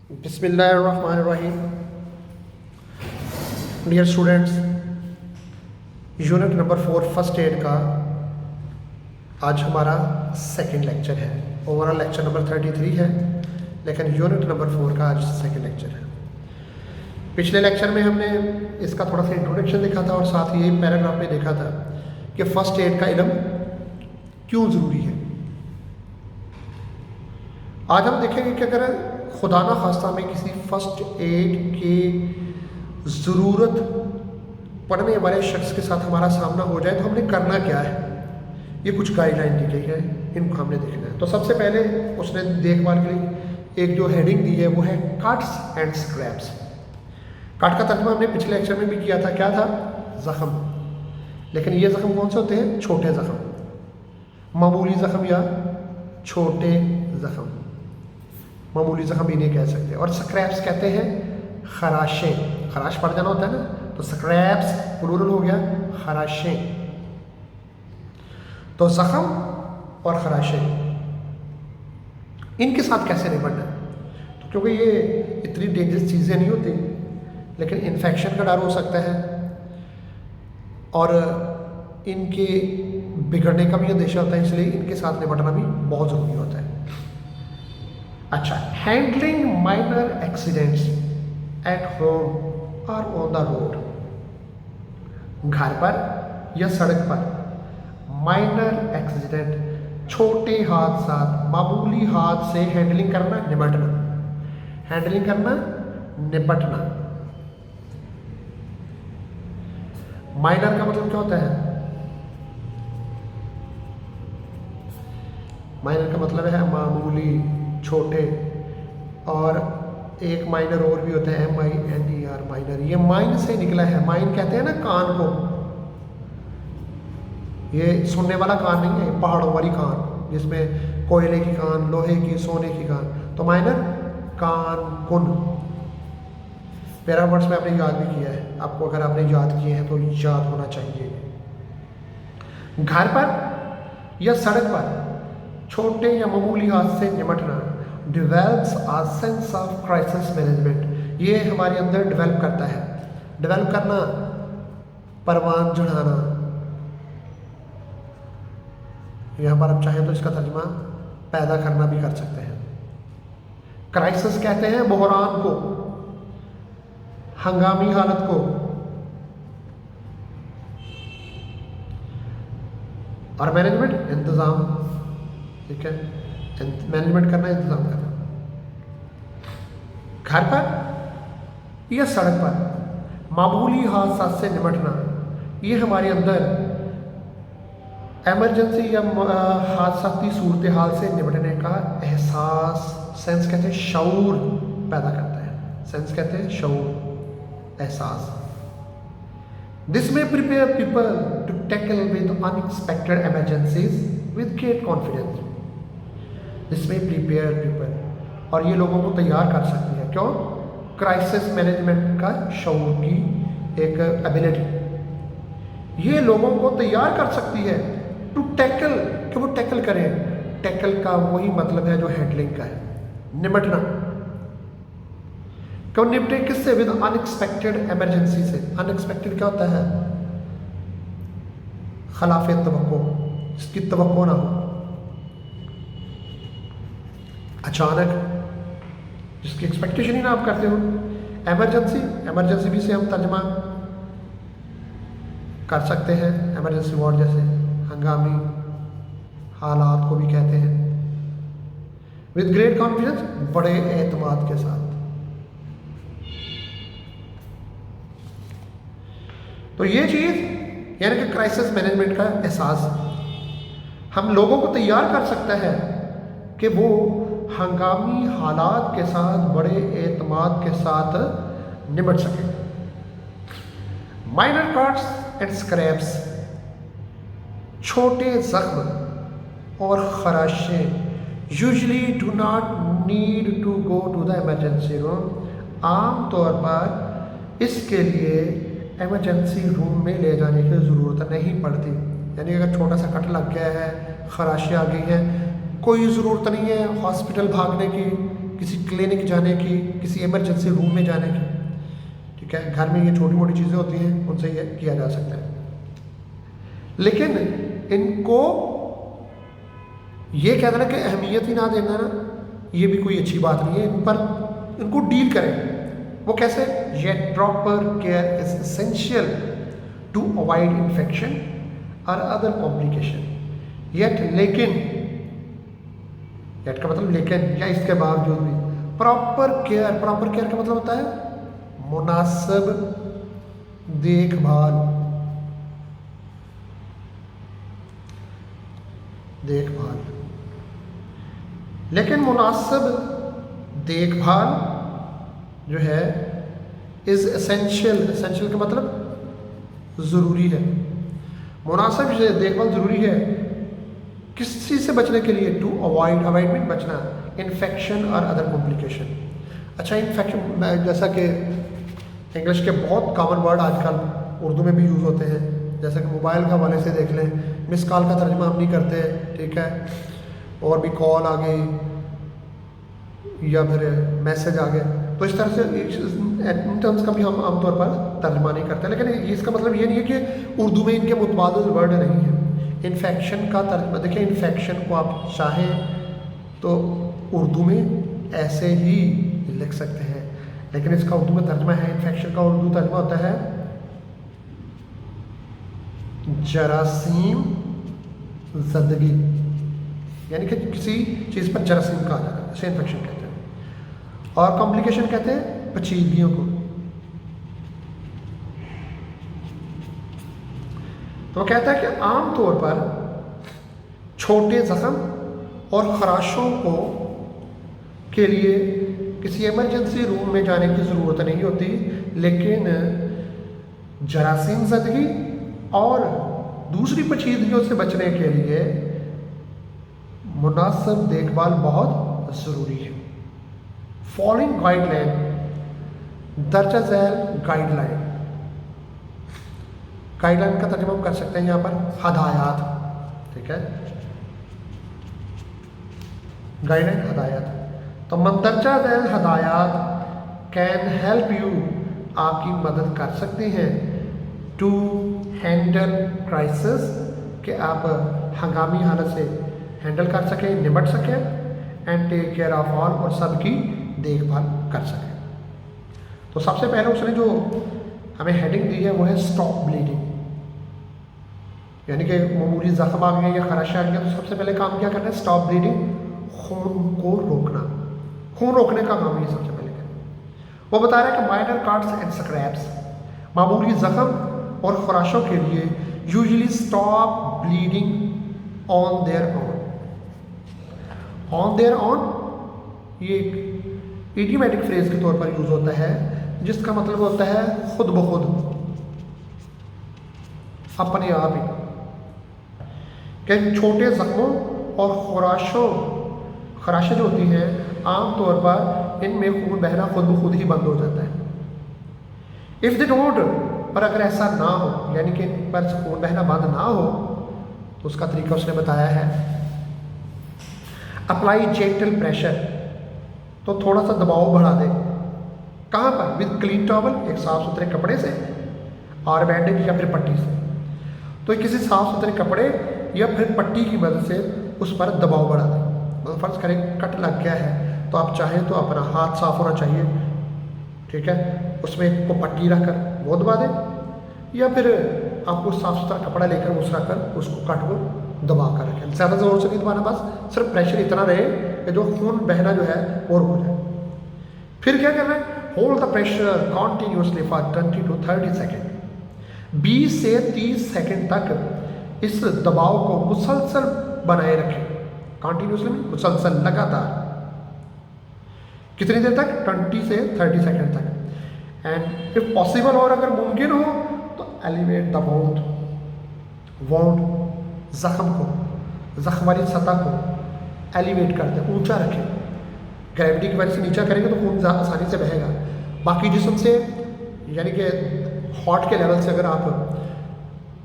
बिस्मिल्लाहिर्रहमानिर्रहीम। Dear students, unit number 4 first aid का आज हमारा सेकंड लेक्चर है। ओवरऑल लेक्चर नंबर 33 है, लेकिन यूनिट नंबर 4 का आज सेकंड लेक्चर है। पिछले लेक्चर में हमने इसका थोड़ा सा इंट्रोडक्शन देखा था और साथ ही यही पैराग्राफ में देखा था कि फ़र्स्ट एड का इल्म क्यों ज़रूरी है। आज हम देखेंगे कि अगर खुदा ना खास्ता में किसी फ़र्स्ट एड की ज़रूरत पड़ने वाले शख्स के साथ हमारा सामना हो जाए तो हमने करना क्या है। ये कुछ गाइडलाइन दी गई है, इनको हमने देखना है। तो सबसे पहले उसने देखभाल के लिए एक जो हेडिंग दी है वो है कट्स एंड स्क्रैप्स। कट का तर्जुमा हमने पिछले लेक्चर में भी किया था, क्या था? ज़ख़म। लेकिन ये ज़ख़म कौन से होते हैं? छोटे ज़ख़म, मामूली ज़ख़म या छोटे ज़ख़म, मामूली ज़ख़म भी नहीं कह सकते। और स्क्रैप्स कहते हैं खराशें, खराश पड़ जाना होता है ना, तो स्क्रैप्स प्लूरल हो गया, खराशें। तो ज़ख़म और खराशें, इनके साथ कैसे निपटना है? तो क्योंकि ये इतनी डेंजरस चीज़ें नहीं होती, लेकिन इन्फेक्शन का डर हो सकता है और इनके बिगड़ने का भी अंदेशा होता है, इसलिए इनके साथ निपटना भी बहुत ज़रूरी होता है। अच्छा, handling minor accidents at home और ऑन द रोड। घर पर या सड़क पर माइनर एक्सीडेंट, छोटे हादसा, मामूली हाथ से हैंडलिंग करना, निपटना। हैंडलिंग करना, निपटना। माइनर का मतलब क्या होता है? माइनर का मतलब है मामूली, छोटे। और एक माइनर और भी होता है MINER, माइनर। ये माइन से निकला है। माइन कहते हैं ना कान को, ये सुनने वाला कान नहीं है, पहाड़ों वाली कान जिसमें कोयले की कान, लोहे की, सोने की कान। तो माइनर कान, कुन। पैरावर्ड्स में आपने याद भी किया है, आपको अगर आपने याद किए हैं तो याद होना चाहिए। घर पर या सड़क पर छोटे या मामूली हाथ से निपटना develops a sense of crisis management. ये हमारे अंदर डेवलप करता है। डेवलप करना, परवान चढ़ाना। यहाँ पर आप चाहें तो इसका तर्जुमा पैदा करना भी कर सकते हैं। क्राइसिस कहते हैं बहरान को, हंगामी हालत को। और मैनेजमेंट, इंतज़ाम। ठीक है, मैनेजमेंट करना, इंतज़ाम करना। घर पर या सड़क पर मामूली हादसा से निपटना, ये हमारे अंदर एमरजेंसी या हादसाती सूरत हाल से निपटने का एहसास, सेंस कहते हैं शऊर, पैदा करता है। सेंस कहते हैं शऊर, एहसास। दिस में prepare people to tackle with unexpected emergencies with great confidence. This में प्रिपेयर पीपल, और ये लोगों को तैयार कर सकती है। क्यों? क्राइसिस मैनेजमेंट का शऊर की एक एबिलिटी ये लोगों को तैयार कर सकती है टू टैकल, कि वो टैकल करें। टैकल का वही मतलब है जो हैंडलिंग का है, निपटना। क्यों निपटे? किससे? विद अनएक्सपेक्टेड एमरजेंसी से। अनएक्सपेक्टेड क्या होता है? खिलाफ तवक्को, जिसकी तवक्को ना हो, अचानक, जिसकी एक्सपेक्टेशन ही ना आप करते हो। एमरजेंसी, एमरजेंसी भी से हम तर्जमा कर सकते हैं, एमरजेंसी वार्ड जैसे हंगामी हालात को भी कहते हैं। विद ग्रेट कॉन्फिडेंस, बड़े एतमाद के साथ। तो ये चीज़ यानी कि क्राइसिस मैनेजमेंट का एहसास हम लोगों को तैयार कर सकता है कि वो हंगामी हालात के साथ बड़े एतमाद के साथ निपट सके। माइनर कट्स एंड स्क्रैप्स, छोटे जख्म और खराशें usually do not need to go to the emergency room. आम तौर पर इसके लिए इमरजेंसी रूम में ले जाने की ज़रूरत नहीं पड़ती। यानी अगर छोटा सा कट लग गया है, खराशें आ गई हैं, कोई ज़रूरत नहीं है हॉस्पिटल भागने की, किसी क्लिनिक जाने की, किसी इमरजेंसी रूम में जाने की, ठीक है, घर में ये छोटी मोटी चीज़ें होती हैं, उनसे ये किया जा सकता है। लेकिन इनको ये कह देना कि अहमियत ही ना देना ना, ये भी कोई अच्छी बात नहीं है। इन पर इनको डील करें। वो कैसे? Yet proper care is essential to avoid infection और अदर कॉम्प्लिकेशन। येट लेकिन, येट का मतलब लेकिन या इसके बावजूद भी, प्रॉपर केयर का मतलब होता है मुनासिब देखभाल। लेकिन मुनासिब देखभाल जो है इज एसेंशियल का मतलब ज़रूरी है। मुनासिब देखभाल ज़रूरी है किस चीज़ से बचने के लिए? टू अवॉइड में बचना, इन्फेक्शन और अदर कॉम्प्लिकेशन। अच्छा, इन्फेक्शन जैसा कि इंग्लिश के बहुत कॉमन वर्ड आजकल उर्दू में भी यूज़ होते हैं, जैसा कि मोबाइल के हवाले से देख लें, मिस कॉल का तर्जुमा हम नहीं करते, ठीक है, और भी कॉल आ गई या फिर मैसेज आ गए, तो इस तरह से इन टर्म्स का भी हम आमतौर पर तर्जुमा नहीं करते। लेकिन इसका मतलब ये नहीं है कि उर्दू में इनके मुतबादिल वर्ड नहीं है। इन्फेक्शन का तर्जुमा देखिए, इन्फेक्शन को आप चाहें तो उर्दू में ऐसे ही लिख सकते हैं, लेकिन इसका उर्दू में तर्जुमा है, इन्फेक्शन का उर्दू तर्जुमा होता है जरासीम ज़दगी, यानी कि किसी चीज़ पर जरासीम कहा जाता है, इसे इन्फेक्शन कहते हैं। और कॉम्प्लिकेशन कहते हैं पेचीदगियों को। तो कहता है कि आमतौर पर छोटे जख्म और खराशों को के लिए किसी इमरजेंसी रूम में जाने की ज़रूरत नहीं होती, लेकिन जरासीम ज़दगी और दूसरी पेचीदगियों से बचने के लिए मुनासिब देखभाल बहुत ज़रूरी है। फॉलोइंग गाइडलाइन, दर्जा झैल गाइडलाइन। गाइडलाइन का तर्जुमा हम कर सकते हैं यहाँ पर हदायत, ठीक है, गाइडलाइन हदायत। तो मंदरजा झैल हदायत कैन हेल्प यू, आपकी मदद कर सकते हैं, टू हैंडल क्राइसिस, कि आप हंगामी हालत से हैंडल कर सकें, निपट सकें, and take care of all, और सबकी देखभाल कर सकें। तो सबसे पहले उसने जो हमें हेडिंग दी है वो है स्टॉप ब्लीडिंग, यानी कि मामूली जख्म आ गया या खराशा आ गया तो सबसे पहले काम क्या करना है? स्टॉप ब्लीडिंग, खून को रोकना, खून रोकने का काम ये सबसे पहले करना। वो बता रहा है कि माइनर कट्स एंड स्क्रैप्स, मामूली जख्म और खराशों के लिए usually stop bleeding on their own. On their own ये एक इडियोमैटिक फ्रेज के तौर पर यूज होता है, जिसका मतलब होता है खुद ब खुद, अपने आप ही। कि छोटे जख्मों और खराशें जो होती हैं आमतौर पर इनमें खून बहना खुद ब खुद ही बंद हो जाता है। इफ़ दे डोंट, पर अगर ऐसा ना हो, यानी कि इन पर खून बहना बंद ना हो, तो उसका तरीका उसने बताया है अप्लाई जेंटल प्रेशर, तो थोड़ा सा दबाव बढ़ा दे। कहाँ पर? विद क्लीन टॉवल, एक साफ सुथरे कपड़े से, और बैंडेज या फिर पट्टी से। तो किसी साफ सुथरे कपड़े या फिर पट्टी की मदद से उस पर दबाव बढ़ा दें। मतलब फर्ज करें कट लग गया है तो आप चाहें तो अपना हाथ साफ होना चाहिए, ठीक है, उसमें को पट्टी रखकर वो दबा दें, या फिर आपको साफ सुथरा कपड़ा लेकर उस रख कर उसको कट को दबा कर रखें। ज़्यादा ज़ोर से नहीं दबाना, बस सिर्फ प्रेशर इतना रहे कि जो खून बहना जो है वो रुक जाए। फिर क्या करना है? Hold the pressure continuously for 20 to 30 second. 20 से 30 सेकेंड तक इस दबाव को मुसलसल बनाए रखें। कॉन्टीन्यूसली मुसलसल, लगातार। कितनी देर तक? 20 से 30 सेकेंड तक। एंड इफ पॉसिबल, और अगर मुमकिन हो तो एलिवेट द वाउंड, जख्म को, जख्म वाली सतह को एलिवेट कर दें, ऊंचा रखें। ग्रेविटी की वजह से नीचा करेंगे तो खून आसानी से बहेगा। बाकी जिस्म से, यानी कि हार्ट के लेवल से अगर आप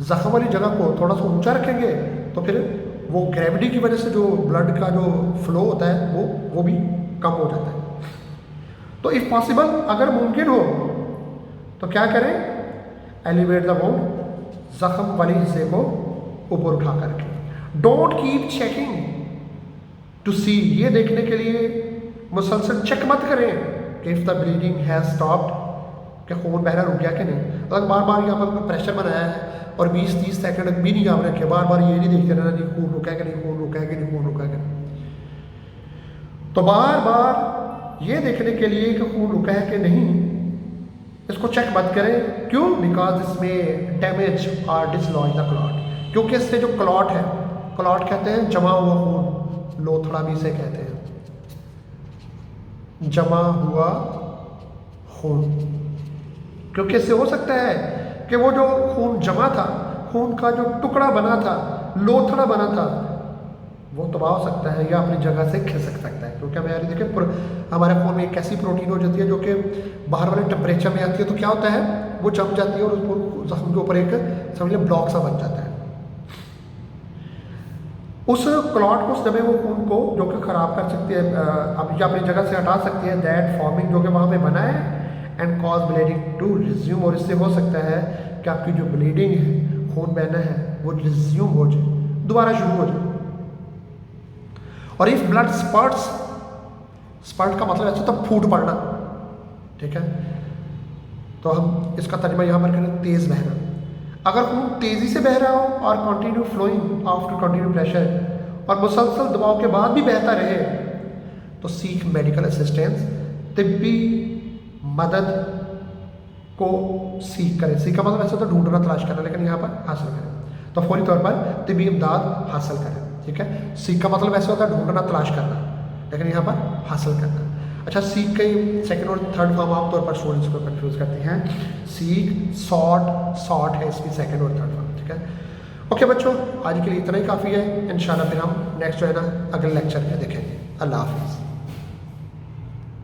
जख्म वाली जगह को थोड़ा सा ऊंचा रखेंगे तो फिर वो ग्रेविटी की वजह से जो ब्लड का जो फ्लो होता है वो भी कम हो जाता है। तो इफ़ पॉसिबल, अगर मुमकिन हो तो क्या करें, एलिवेट द वुंड, जख्म वाले हिस्से को ऊपर उठा करके। डोंट कीप चेकिंग टू सी, ये देखने के लिए मुसलसल चेक मत करें कि if the bleeding has stopped, कि खून बहना रुक गया कि नहीं। अगर बार बार यहाँ पर प्रेशर बनाया है और 20-30 सेकंड भी नहीं आप रखे, बार बार ये नहीं देखते रहना नहीं खून रुका है कि नहीं, खून रुका है कि नहीं, खून रुका है कि नहीं, तो बार बार ये देखने के लिए कि खून रुका है कि नहीं, इसको चेक मत करें। क्यों? बिकॉज इसमें डैमेज और डिसलॉज द क्लॉट, क्योंकि इससे जो क्लॉट है, क्लॉट कहते हैं जमा हुआ खून, लोथड़ा भी इसे कहते हैं, जमा हुआ खून। क्योंकि इससे हो सकता है कि वो जो खून जमा था, खून का जो टुकड़ा बना था, लोथड़ा बना था, वो तबाह हो सकता है या अपनी जगह से खिसक सकता है। क्योंकि हमारे देखिए हमारे खून में एक ऐसी प्रोटीन हो जाती है जो कि बाहर वाले टेम्परेचर में आती है, तो क्या होता है, वो जम जाती है और उस जख्म के ऊपर एक समझ लीजिए ब्लॉक सा बन जाता है। उस क्लॉट को, उस जमे हुए खून को जो कि ख़राब कर सकती है, अब या अपनी जगह से हटा सकती है, दैट फॉर्मिंग, जो कि वहाँ पे बना है, and cause bleeding to resume, और इससे हो सकता है कि आपकी जो ब्लीडिंग है, खून बहना है, वो रिज्यूम हो जाए, दोबारा शुरू हो जाए। और इफ ब्लड स्पर्ट्स, स्पर्ट का मतलब ऐसा होता है फूट पड़ना, ठीक है, तो हम इसका तर्जुमा यहाँ पर करें तेज़ बहना। अगर खून तेज़ी से बह रहा हो और continue flowing after continue pressure, और मुसलसल दबाव के बाद भी बहता रहे, तो सीख मेडिकल असिस्टेंस, तिब्बी मदद को सीख करें। सीख का मतलब ऐसा तो ढूंढना, तलाश करना, लेकिन यहाँ पर हासिल करें, तो फौरी तौर पर तिब्बी इमदाद हासिल करें। ठीक है, सीख का मतलब ऐसा होता है ढूंढना, तलाश करना, लेकिन यहाँ पर हासिल करना। अच्छा, सीख के सेकंड और थर्ड फॉर्म आमतौर पर स्टूडेंट्स को कंफ्यूज करती हैं। सीख, सॉर्ट है इसकी सेकंड और थर्ड फॉर्म। ठीक है, ओके बच्चों, आज के लिए इतना ही काफ़ी है। इंशाल्लाह फिर हम नेक्स्ट जो है ना अगले लेक्चर में देखेंगे। अल्लाह हाफिज़।